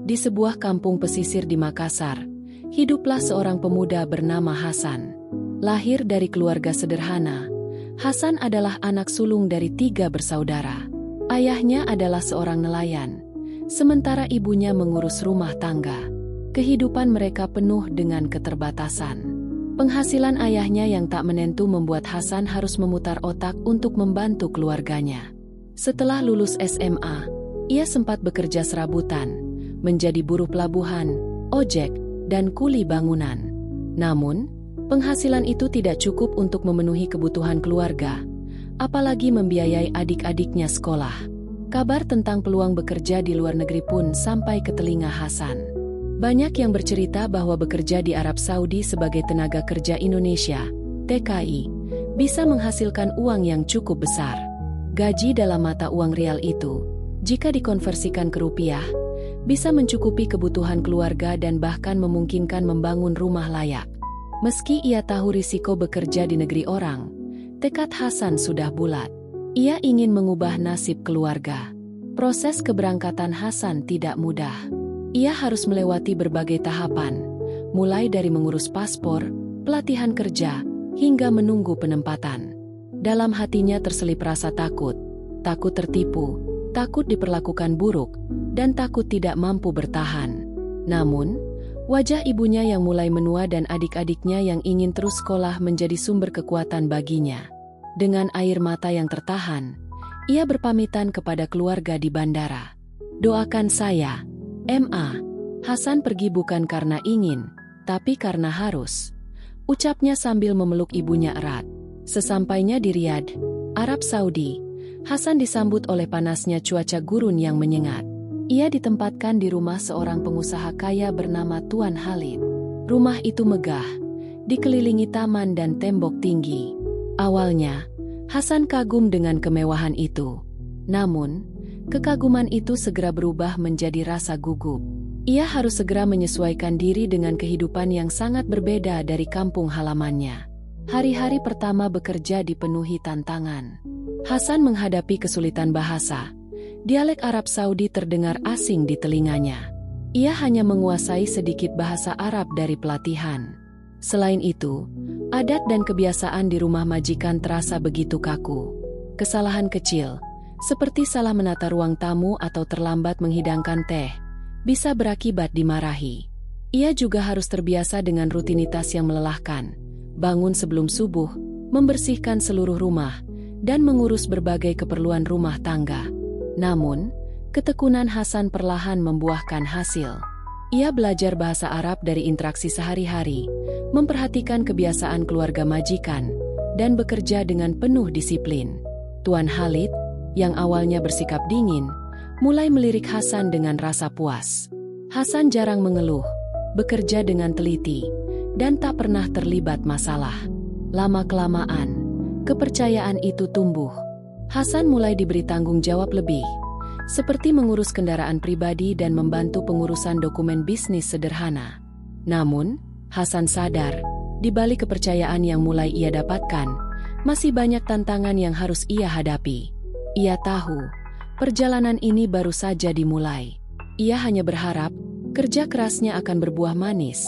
Di sebuah kampung pesisir di Makassar, hiduplah seorang pemuda bernama Hasan. Lahir dari keluarga sederhana, Hasan adalah anak sulung dari 3 bersaudara. Ayahnya adalah seorang nelayan, sementara ibunya mengurus rumah tangga. Kehidupan mereka penuh dengan keterbatasan. Penghasilan ayahnya yang tak menentu membuat Hasan harus memutar otak untuk membantu keluarganya. Setelah lulus SMA, ia sempat bekerja serabutan, menjadi buruh pelabuhan, ojek, dan kuli bangunan. Namun, penghasilan itu tidak cukup untuk memenuhi kebutuhan keluarga, apalagi membiayai adik-adiknya sekolah. Kabar tentang peluang bekerja di luar negeri pun sampai ke telinga Hasan. Banyak yang bercerita bahwa bekerja di Arab Saudi sebagai tenaga kerja Indonesia, TKI, bisa menghasilkan uang yang cukup besar. Gaji dalam mata uang rial itu, jika dikonversikan ke rupiah, bisa mencukupi kebutuhan keluarga dan bahkan memungkinkan membangun rumah layak. Meski ia tahu risiko bekerja di negeri orang, tekad Hasan sudah bulat. Ia ingin mengubah nasib keluarga. Proses keberangkatan Hasan tidak mudah. Ia harus melewati berbagai tahapan, mulai dari mengurus paspor, pelatihan kerja, hingga menunggu penempatan. Dalam hatinya terselip rasa takut tertipu, takut diperlakukan buruk, dan takut tidak mampu bertahan. Namun, wajah ibunya yang mulai menua dan adik-adiknya yang ingin terus sekolah menjadi sumber kekuatan baginya. Dengan air mata yang tertahan, ia berpamitan kepada keluarga di bandara. "Doakan saya, Ma." Hasan pergi bukan karena ingin, tapi karena harus, ucapnya sambil memeluk ibunya erat. Sesampainya di Riyadh, Arab Saudi, Hasan disambut oleh panasnya cuaca gurun yang menyengat. Ia ditempatkan di rumah seorang pengusaha kaya bernama Tuan Khalid. Rumah itu megah, dikelilingi taman dan tembok tinggi. Awalnya, Hasan kagum dengan kemewahan itu. Namun, kekaguman itu segera berubah menjadi rasa gugup. Ia harus segera menyesuaikan diri dengan kehidupan yang sangat berbeda dari kampung halamannya. Hari-hari pertama bekerja dipenuhi tantangan. Hasan menghadapi kesulitan bahasa. Dialek Arab Saudi terdengar asing di telinganya. Ia hanya menguasai sedikit bahasa Arab dari pelatihan. Selain itu, adat dan kebiasaan di rumah majikan terasa begitu kaku. Kesalahan kecil, seperti salah menata ruang tamu atau terlambat menghidangkan teh, bisa berakibat dimarahi. Ia juga harus terbiasa dengan rutinitas yang melelahkan. Bangun sebelum subuh, membersihkan seluruh rumah, dan mengurus berbagai keperluan rumah tangga. Namun, ketekunan Hasan perlahan membuahkan hasil. Ia belajar bahasa Arab dari interaksi sehari-hari, memperhatikan kebiasaan keluarga majikan, dan bekerja dengan penuh disiplin. Tuan Khalid, yang awalnya bersikap dingin, mulai melirik Hasan dengan rasa puas. Hasan jarang mengeluh, bekerja dengan teliti, dan tak pernah terlibat masalah. Lama-kelamaan, kepercayaan itu tumbuh. Hasan mulai diberi tanggung jawab lebih, seperti mengurus kendaraan pribadi dan membantu pengurusan dokumen bisnis sederhana. Namun, Hasan sadar, di balik kepercayaan yang mulai ia dapatkan, masih banyak tantangan yang harus ia hadapi. Ia tahu, perjalanan ini baru saja dimulai. Ia hanya berharap, kerja kerasnya akan berbuah manis,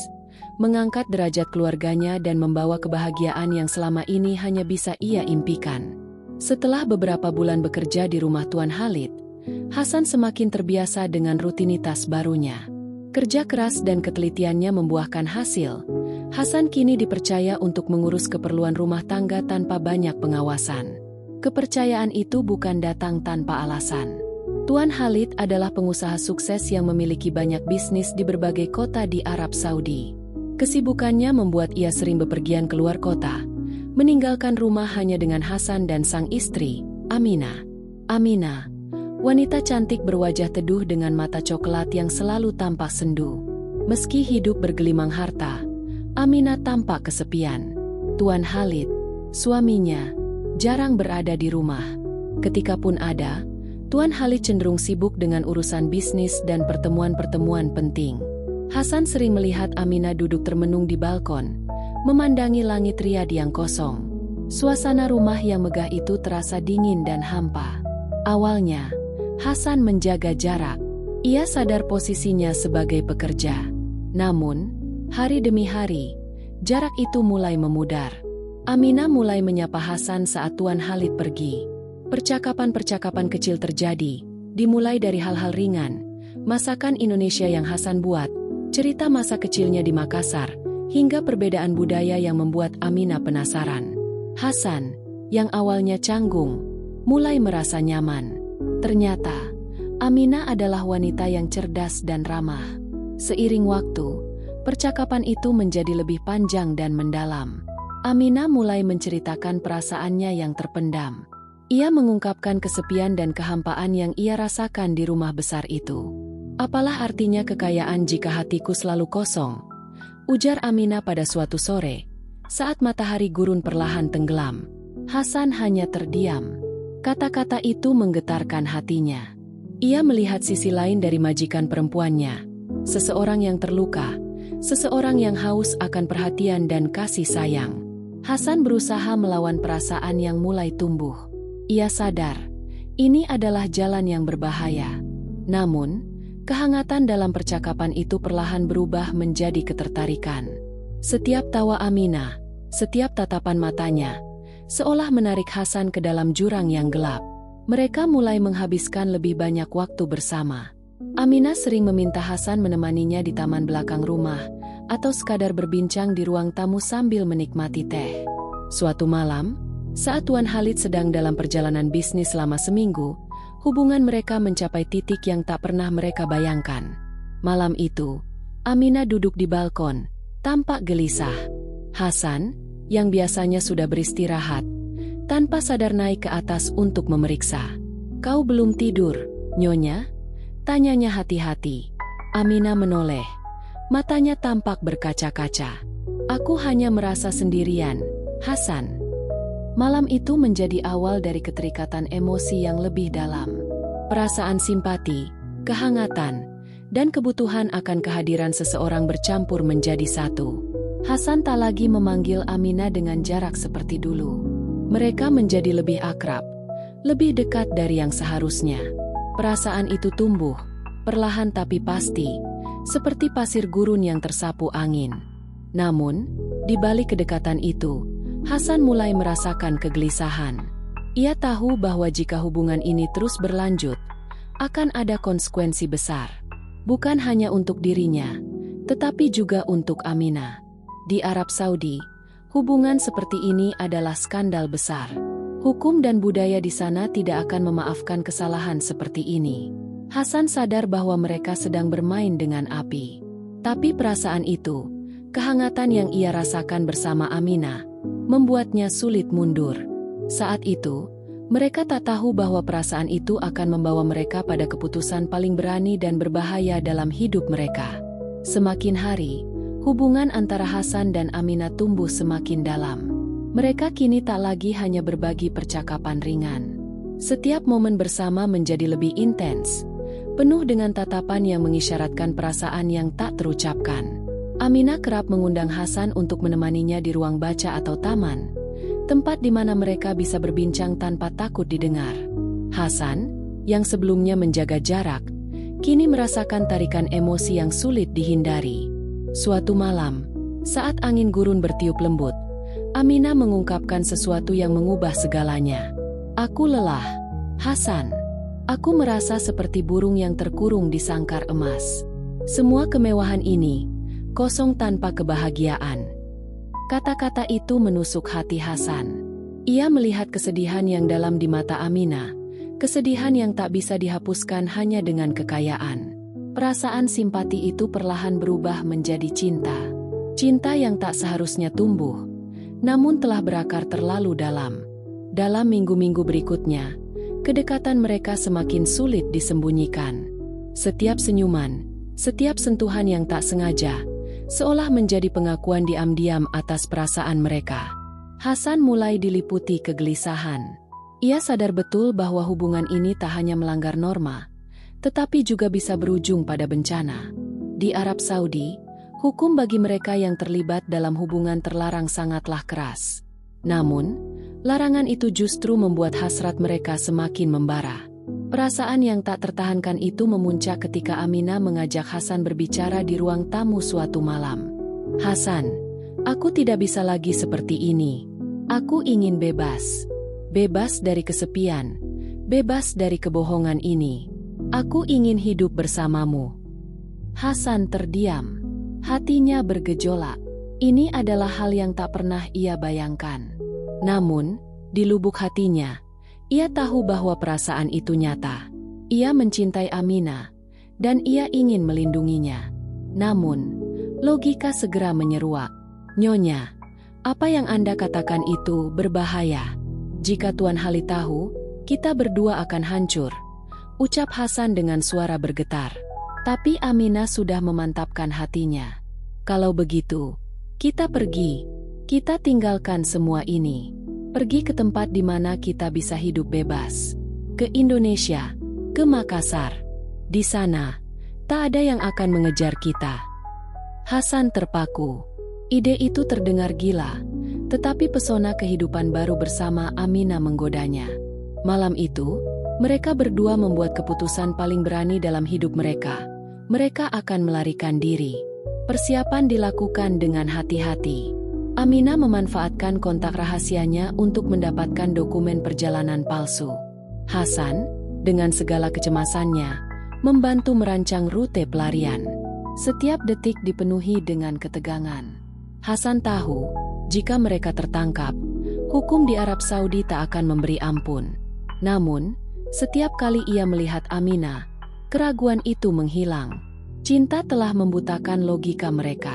mengangkat derajat keluarganya dan membawa kebahagiaan yang selama ini hanya bisa ia impikan. Setelah beberapa bulan bekerja di rumah Tuan Khalid, Hasan semakin terbiasa dengan rutinitas barunya. Kerja keras dan ketelitiannya membuahkan hasil. Hasan kini dipercaya untuk mengurus keperluan rumah tangga tanpa banyak pengawasan. Kepercayaan itu bukan datang tanpa alasan. Tuan Khalid adalah pengusaha sukses yang memiliki banyak bisnis di berbagai kota di Arab Saudi. Kesibukannya membuat ia sering bepergian keluar kota, meninggalkan rumah hanya dengan Hasan dan sang istri, Aminah. Aminah, wanita cantik berwajah teduh dengan mata coklat yang selalu tampak sendu. Meski hidup bergelimang harta, Aminah tampak kesepian. Tuan Khalid, suaminya, jarang berada di rumah. Ketika pun ada, Tuan Khalid cenderung sibuk dengan urusan bisnis dan pertemuan-pertemuan penting. Hasan sering melihat Aminah duduk termenung di balkon, memandangi langit Riyadh yang kosong. Suasana rumah yang megah itu terasa dingin dan hampa. Awalnya, Hasan menjaga jarak, Ia sadar posisinya sebagai pekerja. Namun, hari demi hari, jarak itu mulai memudar. Aminah mulai menyapa Hasan saat Tuan Khalid pergi. Percakapan-percakapan kecil terjadi, dimulai dari hal-hal ringan, masakan Indonesia yang Hasan buat, cerita masa kecilnya di Makassar, hingga perbedaan budaya yang membuat Aminah penasaran. Hasan, yang awalnya canggung, mulai merasa nyaman. Ternyata, Aminah adalah wanita yang cerdas dan ramah. Seiring waktu, percakapan itu menjadi lebih panjang dan mendalam. Aminah mulai menceritakan perasaannya yang terpendam. Ia mengungkapkan kesepian dan kehampaan yang ia rasakan di rumah besar itu. "Apalah artinya kekayaan jika hatiku selalu kosong?" ujar Aminah pada suatu sore, saat matahari gurun perlahan tenggelam. Hasan hanya terdiam. Kata-kata itu menggetarkan hatinya. Ia melihat sisi lain dari majikan perempuannya. Seseorang yang terluka, seseorang yang haus akan perhatian dan kasih sayang. Hasan berusaha melawan perasaan yang mulai tumbuh. Ia sadar, ini adalah jalan yang berbahaya. Namun, kehangatan dalam percakapan itu perlahan berubah menjadi ketertarikan. Setiap tawa Aminah, setiap tatapan matanya, seolah menarik Hasan ke dalam jurang yang gelap. Mereka mulai menghabiskan lebih banyak waktu bersama. Aminah sering meminta Hasan menemaninya di taman belakang rumah, atau sekadar berbincang di ruang tamu sambil menikmati teh. Suatu malam, saat Tuan Khalid sedang dalam perjalanan bisnis selama seminggu, hubungan mereka mencapai titik yang tak pernah mereka bayangkan. Malam itu, Aminah duduk di balkon, tampak gelisah. Hasan, yang biasanya sudah beristirahat, tanpa sadar naik ke atas untuk memeriksa. "Kau belum tidur, Nyonya?" tanyanya hati-hati. Aminah menoleh. Matanya tampak berkaca-kaca. "Aku hanya merasa sendirian, Hasan." Malam itu menjadi awal dari keterikatan emosi yang lebih dalam. Perasaan simpati, kehangatan, dan kebutuhan akan kehadiran seseorang bercampur menjadi satu. Hasan tak lagi memanggil Aminah dengan jarak seperti dulu. Mereka menjadi lebih akrab, lebih dekat dari yang seharusnya. Perasaan itu tumbuh, perlahan tapi pasti, seperti pasir gurun yang tersapu angin. Namun, di balik kedekatan itu, Hasan mulai merasakan kegelisahan. Ia tahu bahwa jika hubungan ini terus berlanjut, akan ada konsekuensi besar. Bukan hanya untuk dirinya, tetapi juga untuk Aminah. Di Arab Saudi, hubungan seperti ini adalah skandal besar. Hukum dan budaya di sana tidak akan memaafkan kesalahan seperti ini. Hasan sadar bahwa mereka sedang bermain dengan api. Tapi perasaan itu, kehangatan yang ia rasakan bersama Aminah, membuatnya sulit mundur. Saat itu, mereka tak tahu bahwa perasaan itu akan membawa mereka pada keputusan paling berani dan berbahaya dalam hidup mereka. Semakin hari, hubungan antara Hasan dan Aminah tumbuh semakin dalam. Mereka kini tak lagi hanya berbagi percakapan ringan. Setiap momen bersama menjadi lebih intens, penuh dengan tatapan yang mengisyaratkan perasaan yang tak terucapkan. Aminah kerap mengundang Hasan untuk menemaninya di ruang baca atau taman, tempat di mana mereka bisa berbincang tanpa takut didengar. Hasan, yang sebelumnya menjaga jarak, kini merasakan tarikan emosi yang sulit dihindari. Suatu malam, saat angin gurun bertiup lembut, Aminah mengungkapkan sesuatu yang mengubah segalanya. "Aku lelah, Hasan. Aku merasa seperti burung yang terkurung di sangkar emas. Semua kemewahan ini kosong tanpa kebahagiaan." Kata-kata itu menusuk hati Hasan. Ia melihat kesedihan yang dalam di mata Aminah, kesedihan yang tak bisa dihapuskan hanya dengan kekayaan. Perasaan simpati itu perlahan berubah menjadi cinta. Cinta yang tak seharusnya tumbuh, namun telah berakar terlalu dalam. Dalam minggu-minggu berikutnya, kedekatan mereka semakin sulit disembunyikan. Setiap senyuman, setiap sentuhan yang tak sengaja, seolah menjadi pengakuan diam-diam atas perasaan mereka. Hasan mulai diliputi kegelisahan. Ia sadar betul bahwa hubungan ini tak hanya melanggar norma, tetapi juga bisa berujung pada bencana. Di Arab Saudi, hukum bagi mereka yang terlibat dalam hubungan terlarang sangatlah keras. Namun, larangan itu justru membuat hasrat mereka semakin membara. Perasaan yang tak tertahankan itu memuncak ketika Aminah mengajak Hasan berbicara di ruang tamu suatu malam. "Hasan, aku tidak bisa lagi seperti ini. Aku ingin bebas. Bebas dari kesepian. Bebas dari kebohongan ini. Aku ingin hidup bersamamu." Hasan terdiam. Hatinya bergejolak. Ini adalah hal yang tak pernah ia bayangkan. Namun, di lubuk hatinya, ia tahu bahwa perasaan itu nyata. Ia mencintai Aminah, dan ia ingin melindunginya. Namun, logika segera menyeruak. "Nyonya, apa yang Anda katakan itu berbahaya. Jika Tuan Khalid tahu, kita berdua akan hancur," ucap Hasan dengan suara bergetar. Tapi Aminah sudah memantapkan hatinya. "Kalau begitu, kita pergi. Kita tinggalkan semua ini. Pergi ke tempat di mana kita bisa hidup bebas. Ke Indonesia, ke Makassar. Di sana, tak ada yang akan mengejar kita." Hasan terpaku. Ide itu terdengar gila, tetapi pesona kehidupan baru bersama Aminah menggodanya. Malam itu, mereka berdua membuat keputusan paling berani dalam hidup mereka. Mereka akan melarikan diri. Persiapan dilakukan dengan hati-hati. Aminah memanfaatkan kontak rahasianya untuk mendapatkan dokumen perjalanan palsu. Hasan, dengan segala kecemasannya, membantu merancang rute pelarian. Setiap detik dipenuhi dengan ketegangan. Hasan tahu, jika mereka tertangkap, hukum di Arab Saudi tak akan memberi ampun. Namun, setiap kali ia melihat Aminah, keraguan itu menghilang. Cinta telah membutakan logika mereka.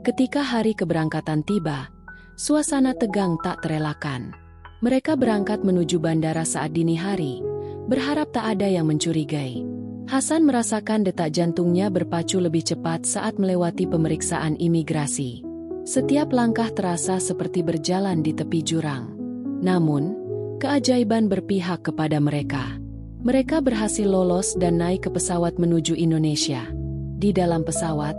Ketika hari keberangkatan tiba, suasana tegang tak terelakkan. Mereka berangkat menuju bandara saat dini hari, berharap tak ada yang mencurigai. Hasan merasakan detak jantungnya berpacu lebih cepat saat melewati pemeriksaan imigrasi. Setiap langkah terasa seperti berjalan di tepi jurang. Namun, keajaiban berpihak kepada mereka. Mereka berhasil lolos dan naik ke pesawat menuju Indonesia. Di dalam pesawat,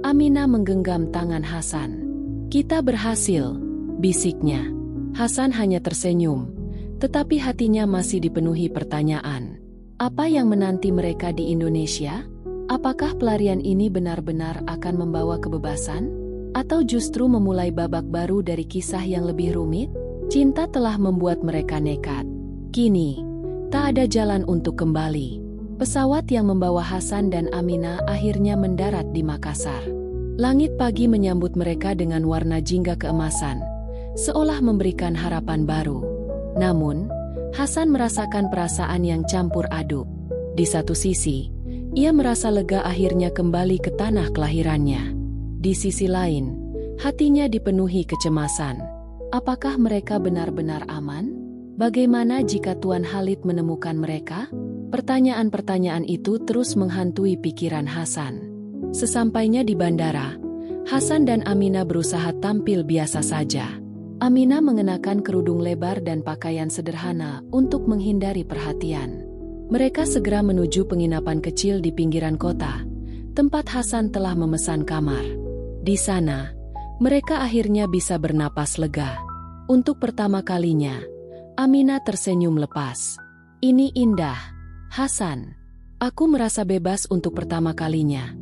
Aminah menggenggam tangan Hasan. "Kita berhasil," bisiknya. Hasan hanya tersenyum, tetapi hatinya masih dipenuhi pertanyaan. Apa yang menanti mereka di Indonesia? Apakah pelarian ini benar-benar akan membawa kebebasan? Atau justru memulai babak baru dari kisah yang lebih rumit? Cinta telah membuat mereka nekat. Kini, tak ada jalan untuk kembali. Pesawat yang membawa Hasan dan Aminah akhirnya mendarat di Makassar. Langit pagi menyambut mereka dengan warna jingga keemasan, seolah memberikan harapan baru. Namun, Hasan merasakan perasaan yang campur aduk. Di satu sisi, ia merasa lega akhirnya kembali ke tanah kelahirannya. Di sisi lain, hatinya dipenuhi kecemasan. Apakah mereka benar-benar aman? Bagaimana jika Tuan Khalid menemukan mereka? Pertanyaan-pertanyaan itu terus menghantui pikiran Hasan. Sesampainya di bandara, Hasan dan Aminah berusaha tampil biasa saja. Aminah mengenakan kerudung lebar dan pakaian sederhana untuk menghindari perhatian. Mereka segera menuju penginapan kecil di pinggiran kota, tempat Hasan telah memesan kamar. Di sana, mereka akhirnya bisa bernapas lega. Untuk pertama kalinya, Aminah tersenyum lepas. "Ini indah, Hasan. Aku merasa bebas untuk pertama kalinya,"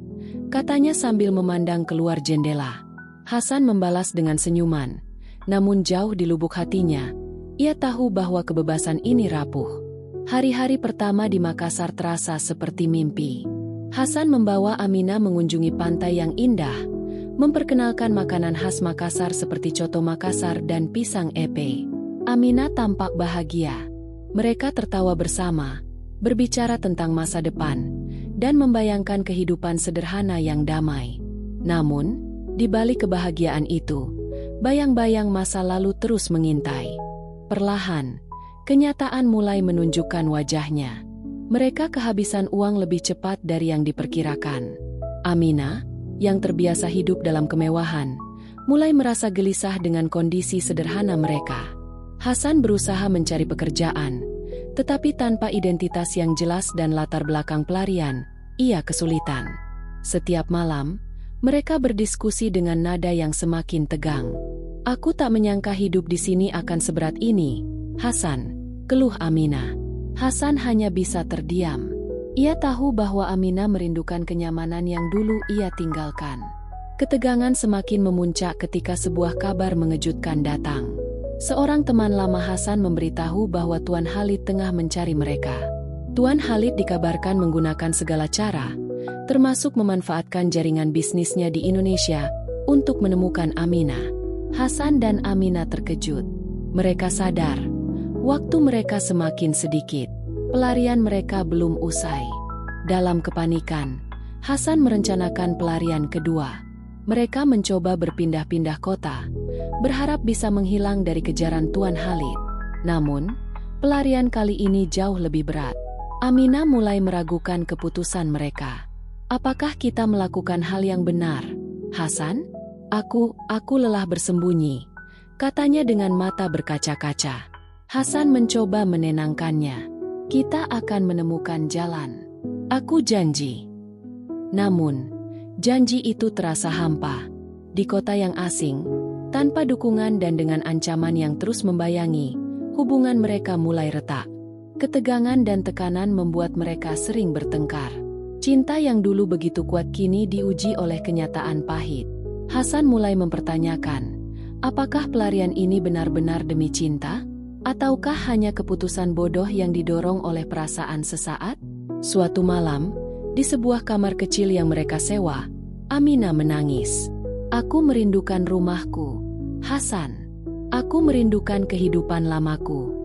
katanya sambil memandang keluar jendela. Hasan membalas dengan senyuman, namun jauh di lubuk hatinya, ia tahu bahwa kebebasan ini rapuh. Hari-hari pertama di Makassar terasa seperti mimpi. Hasan membawa Aminah mengunjungi pantai yang indah, memperkenalkan makanan khas Makassar seperti coto Makassar dan pisang epe. Aminah tampak bahagia. Mereka tertawa bersama, berbicara tentang masa depan, dan membayangkan kehidupan sederhana yang damai. Namun, di balik kebahagiaan itu, bayang-bayang masa lalu terus mengintai. Perlahan, kenyataan mulai menunjukkan wajahnya. Mereka kehabisan uang lebih cepat dari yang diperkirakan. Aminah, yang terbiasa hidup dalam kemewahan, mulai merasa gelisah dengan kondisi sederhana mereka. Hasan berusaha mencari pekerjaan, tetapi tanpa identitas yang jelas dan latar belakang pelarian, ia kesulitan. Setiap malam, mereka berdiskusi dengan nada yang semakin tegang. "Aku tak menyangka hidup di sini akan seberat ini, Hasan," keluh Aminah. Hasan hanya bisa terdiam. Ia tahu bahwa Aminah merindukan kenyamanan yang dulu ia tinggalkan. Ketegangan semakin memuncak ketika sebuah kabar mengejutkan datang. Seorang teman lama Hasan memberitahu bahwa Tuan Khalid tengah mencari mereka. Tuan Khalid dikabarkan menggunakan segala cara, termasuk memanfaatkan jaringan bisnisnya di Indonesia, untuk menemukan Aminah. Hasan dan Aminah terkejut. Mereka sadar, waktu mereka semakin sedikit. Pelarian mereka belum usai. Dalam kepanikan, Hasan merencanakan pelarian kedua. Mereka mencoba berpindah-pindah kota, berharap bisa menghilang dari kejaran Tuan Khalid. Namun, pelarian kali ini jauh lebih berat. Aminah mulai meragukan keputusan mereka. Apakah kita melakukan hal yang benar, Hasan? Aku lelah bersembunyi, katanya dengan mata berkaca-kaca. Hasan mencoba menenangkannya. Kita akan menemukan jalan. Aku janji. Namun, janji itu terasa hampa. Di kota yang asing, tanpa dukungan dan dengan ancaman yang terus membayangi, hubungan mereka mulai retak. Ketegangan dan tekanan membuat mereka sering bertengkar. Cinta yang dulu begitu kuat kini diuji oleh kenyataan pahit. Hasan mulai mempertanyakan, apakah pelarian ini benar-benar demi cinta? Ataukah hanya keputusan bodoh yang didorong oleh perasaan sesaat? Suatu malam, di sebuah kamar kecil yang mereka sewa, Aminah menangis. Aku merindukan rumahku, Hasan. Aku merindukan kehidupan lamaku.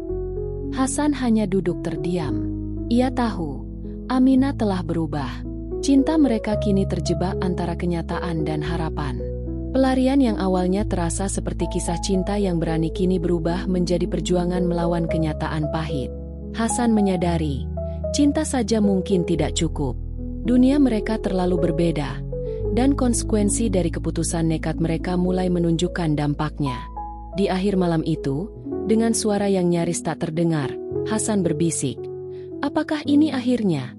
Hasan hanya duduk terdiam. Ia tahu, Aminah telah berubah. Cinta mereka kini terjebak antara kenyataan dan harapan. Pelarian yang awalnya terasa seperti kisah cinta yang berani kini berubah menjadi perjuangan melawan kenyataan pahit. Hasan menyadari, cinta saja mungkin tidak cukup. Dunia mereka terlalu berbeda, dan konsekuensi dari keputusan nekat mereka mulai menunjukkan dampaknya. Di akhir malam itu, dengan suara yang nyaris tak terdengar, Hasan berbisik, "Apakah ini akhirnya?"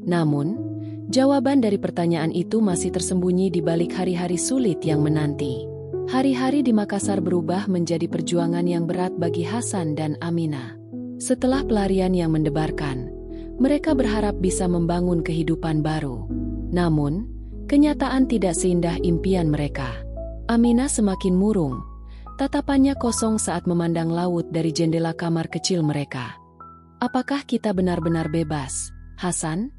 Namun, jawaban dari pertanyaan itu masih tersembunyi di balik hari-hari sulit yang menanti. Hari-hari di Makassar berubah menjadi perjuangan yang berat bagi Hasan dan Aminah. Setelah pelarian yang mendebarkan, mereka berharap bisa membangun kehidupan baru. Namun, kenyataan tidak seindah impian mereka. Aminah semakin murung. Tatapannya kosong saat memandang laut dari jendela kamar kecil mereka. "Apakah kita benar-benar bebas, Hasan?"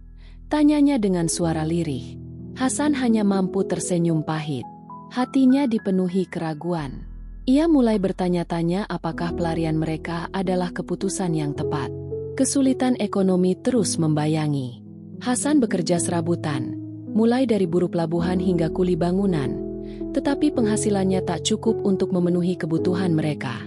tanyanya dengan suara lirih. Hasan hanya mampu tersenyum pahit. Hatinya dipenuhi keraguan. Ia mulai bertanya-tanya apakah pelarian mereka adalah keputusan yang tepat. Kesulitan ekonomi terus membayangi. Hasan bekerja serabutan, mulai dari buruh pelabuhan hingga kuli bangunan, tetapi penghasilannya tak cukup untuk memenuhi kebutuhan mereka.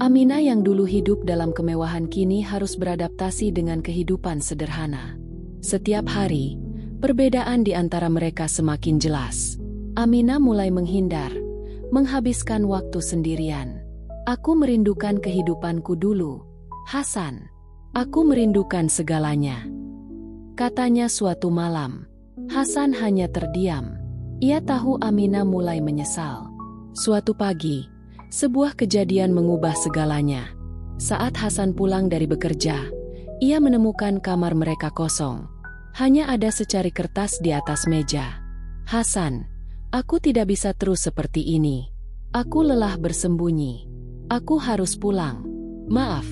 Aminah yang dulu hidup dalam kemewahan kini harus beradaptasi dengan kehidupan sederhana. Setiap hari, perbedaan di antara mereka semakin jelas. Aminah mulai menghindar, menghabiskan waktu sendirian. "Aku merindukan kehidupanku dulu, Hasan. Aku merindukan segalanya," katanya suatu malam. Hasan hanya terdiam. Ia tahu Aminah mulai menyesal. Suatu pagi, sebuah kejadian mengubah segalanya. Saat Hasan pulang dari bekerja, ia menemukan kamar mereka kosong. Hanya ada secari kertas di atas meja. "Hasan, aku tidak bisa terus seperti ini. Aku lelah bersembunyi. Aku harus pulang. Maaf."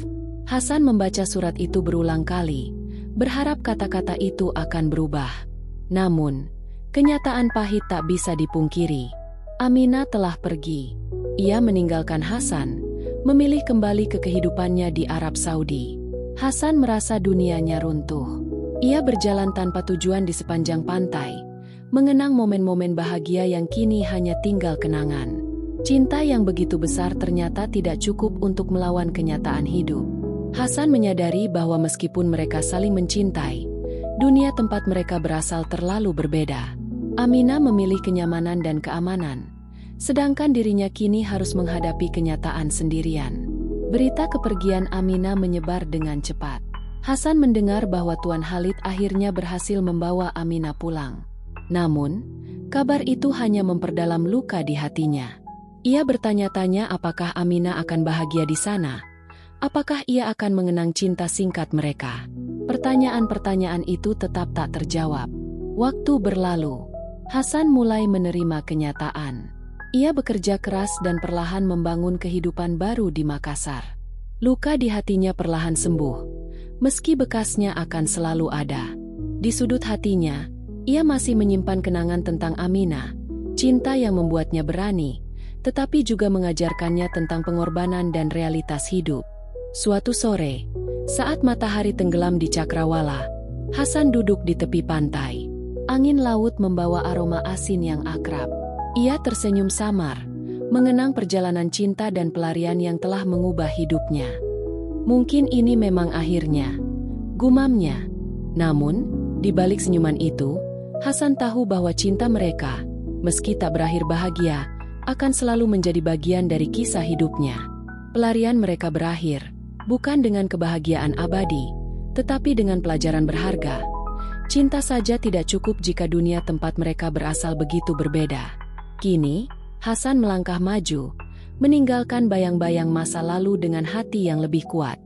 Hasan membaca surat itu berulang kali, berharap kata-kata itu akan berubah. Namun, kenyataan pahit tak bisa dipungkiri. Aminah telah pergi. Ia meninggalkan Hasan, memilih kembali ke kehidupannya di Arab Saudi. Hasan merasa dunianya runtuh. Ia berjalan tanpa tujuan di sepanjang pantai, mengenang momen-momen bahagia yang kini hanya tinggal kenangan. Cinta yang begitu besar ternyata tidak cukup untuk melawan kenyataan hidup. Hasan menyadari bahwa meskipun mereka saling mencintai, dunia tempat mereka berasal terlalu berbeda. Aminah memilih kenyamanan dan keamanan, sedangkan dirinya kini harus menghadapi kenyataan sendirian. Berita kepergian Aminah menyebar dengan cepat. Hasan mendengar bahwa Tuan Khalid akhirnya berhasil membawa Aminah pulang. Namun, kabar itu hanya memperdalam luka di hatinya. Ia bertanya-tanya apakah Aminah akan bahagia di sana, Apakah ia akan mengenang cinta singkat mereka? Pertanyaan-pertanyaan itu tetap tak terjawab. Waktu berlalu. Hasan mulai menerima kenyataan. Ia bekerja keras dan perlahan membangun kehidupan baru di Makassar. Luka di hatinya perlahan sembuh, meski bekasnya akan selalu ada. Di sudut hatinya, ia masih menyimpan kenangan tentang Aminah, cinta yang membuatnya berani, tetapi juga mengajarkannya tentang pengorbanan dan realitas hidup. Suatu sore, saat matahari tenggelam di Cakrawala, Hasan duduk di tepi pantai. Angin laut membawa aroma asin yang akrab. Ia tersenyum samar, mengenang perjalanan cinta dan pelarian yang telah mengubah hidupnya. Mungkin ini memang akhirnya, gumamnya. Namun, di balik senyuman itu, Hasan tahu bahwa cinta mereka, meski tak berakhir bahagia, akan selalu menjadi bagian dari kisah hidupnya. Pelarian mereka berakhir, bukan dengan kebahagiaan abadi, tetapi dengan pelajaran berharga. Cinta saja tidak cukup jika dunia tempat mereka berasal begitu berbeda. Kini, Hasan melangkah maju, meninggalkan bayang-bayang masa lalu dengan hati yang lebih kuat.